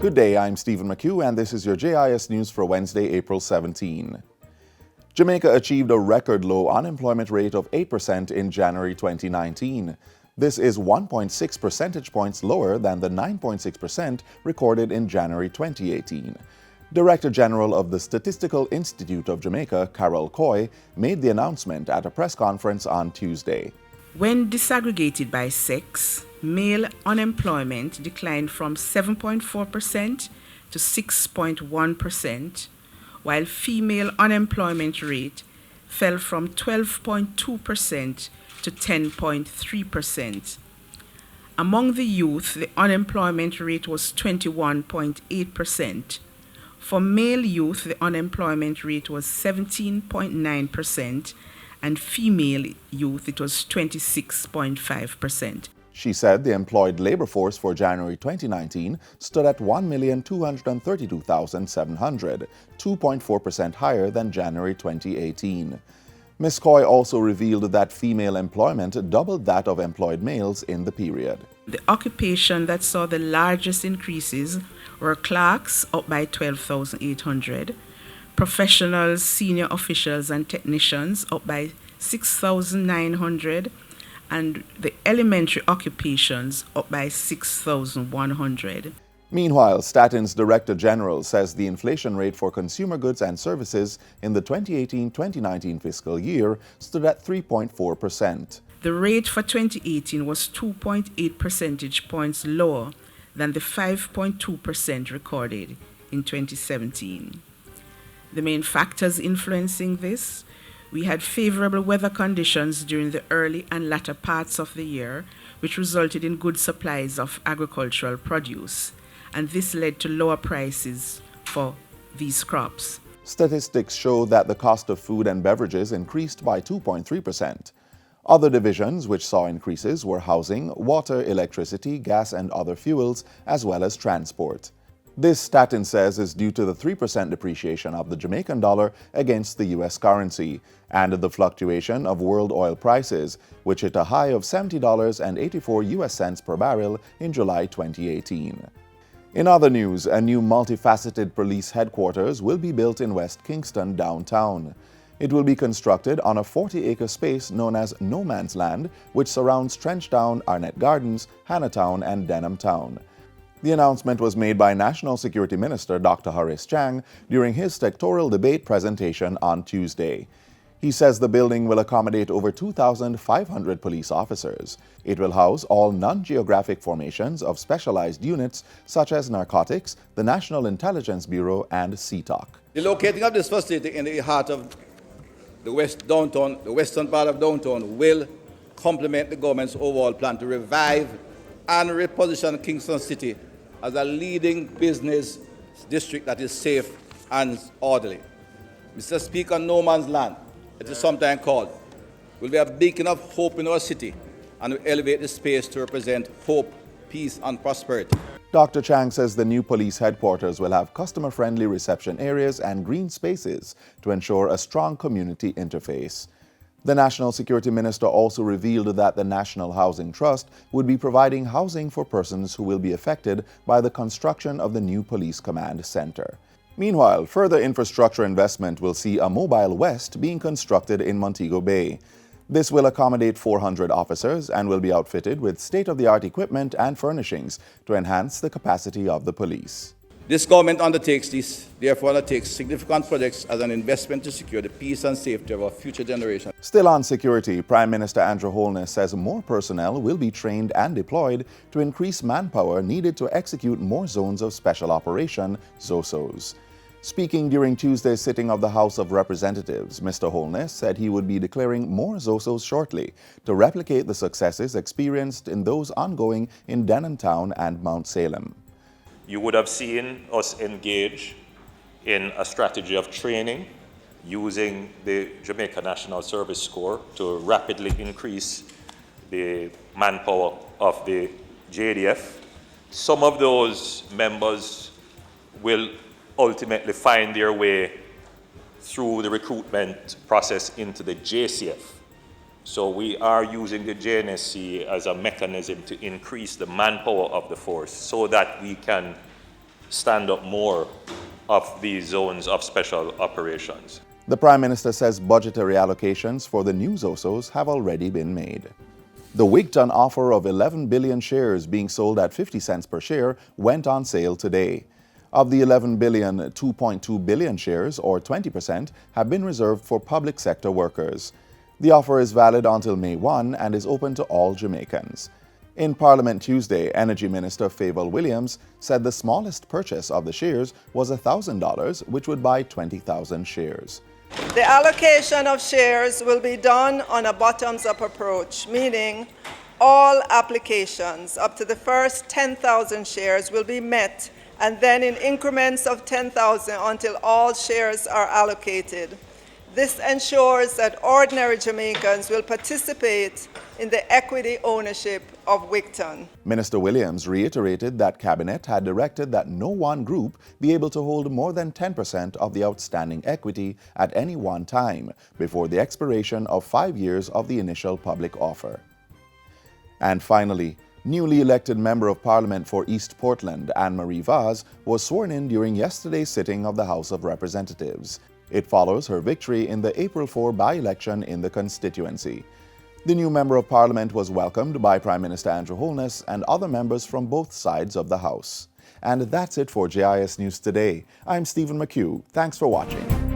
Good day, I'm Stephen McHugh, and this is your JIS News for Wednesday, April 17. Jamaica achieved a record low unemployment rate of 8% in January 2019. This is 1.6 percentage points lower than the 9.6% recorded in January 2018. Director General of the Statistical Institute of Jamaica, Carol Coy, made the announcement at a press conference on Tuesday. When disaggregated by sex, male unemployment declined from 7.4% to 6.1%, while female unemployment rate fell from 12.2% to 10.3%. Among the youth, the unemployment rate was 21.8%. For male youth, the unemployment rate was 17.9%, and female youth, it was 26.5%. She said the employed labor force for January 2019 stood at 1,232,700, 2.4% higher than January 2018. Ms. Coy also revealed that female employment doubled that of employed males in the period. The occupation that saw the largest increases were clerks, up by 12,800, professionals, senior officials, and technicians, up by 6,900, and the elementary occupations, up by 6,100. Meanwhile, Statin's Director General says the inflation rate for consumer goods and services in the 2018-2019 fiscal year stood at 3.4%. The rate for 2018 was 2.8 percentage points lower than the 5.2% recorded in 2017. The main factors influencing this: we had favorable weather conditions during the early and latter parts of the year, which resulted in good supplies of agricultural produce, and this led to lower prices for these crops. Statistics show that the cost of food and beverages increased by 2.3%. Other divisions which saw increases were housing, water, electricity, gas, and other fuels, as well as transport. This, Statin says, is due to the 3% depreciation of the Jamaican dollar against the U.S. currency and the fluctuation of world oil prices, which hit a high of $70.84 per barrel in July 2018. In other news, a new multifaceted police headquarters will be built in West Kingston downtown. It will be constructed on a 40-acre space known as No Man's Land, which surrounds Trenchtown, Arnett Gardens, Hannahtown, and Denham Town. The announcement was made by National Security Minister Dr. Horace Chang during his sectoral debate presentation on Tuesday. He says the building will accommodate over 2,500 police officers. It will house all non-geographic formations of specialized units such as narcotics, the National Intelligence Bureau, and CTOC. The locating of this facility in the heart of the western part of downtown, will complement the government's overall plan to revive and reposition Kingston City as a leading business district that is safe and orderly. Mr. Speaker, No Man's Land, it is sometimes called, will be a beacon of hope in our city and will elevate the space to represent hope, peace, and prosperity. Dr. Chang says the new police headquarters will have customer-friendly reception areas and green spaces to ensure a strong community interface. The National Security Minister also revealed that the National Housing Trust would be providing housing for persons who will be affected by the construction of the new Police Command Center. Meanwhile, further infrastructure investment will see a Mobile West being constructed in Montego Bay. This will accommodate 400 officers and will be outfitted with state-of-the-art equipment and furnishings to enhance the capacity of the police. This government therefore undertakes significant projects as an investment to secure the peace and safety of our future generations. Still on security, Prime Minister Andrew Holness says more personnel will be trained and deployed to increase manpower needed to execute more zones of special operation, ZOSOs. Speaking during Tuesday's sitting of the House of Representatives, Mr. Holness said he would be declaring more ZOSOs shortly to replicate the successes experienced in those ongoing in Denham Town and Mount Salem. You would have seen us engage in a strategy of training using the Jamaica National Service Corps to rapidly increase the manpower of the JDF. Some of those members will ultimately find their way through the recruitment process into the JCF. So we are using the JNSC as a mechanism to increase the manpower of the force so that we can stand up more of these zones of special operations. The Prime Minister says budgetary allocations for the new ZOSOs have already been made. The Wigton offer of 11 billion shares being sold at 50 cents per share went on sale today. Of the 11 billion, 2.2 billion shares, or 20%, have been reserved for public sector workers. The offer is valid until May 1 and is open to all Jamaicans. In Parliament Tuesday, Energy Minister Favour Williams said the smallest purchase of the shares was $1,000, which would buy 20,000 shares. The allocation of shares will be done on a bottoms-up approach, meaning all applications up to the first 10,000 shares will be met, and then in increments of 10,000 until all shares are allocated. This ensures that ordinary Jamaicans will participate in the equity ownership of Wigton. Minister Williams reiterated that Cabinet had directed that no one group be able to hold more than 10% of the outstanding equity at any one time before the expiration of 5 years of the initial public offer. And finally, newly elected Member of Parliament for East Portland, Anne-Marie Vaz, was sworn in during yesterday's sitting of the House of Representatives. It follows her victory in the April 4 by-election in the constituency. The new Member of Parliament was welcomed by Prime Minister Andrew Holness and other members from both sides of the House. And that's it for JIS News Today. I'm Stephen McHugh. Thanks for watching.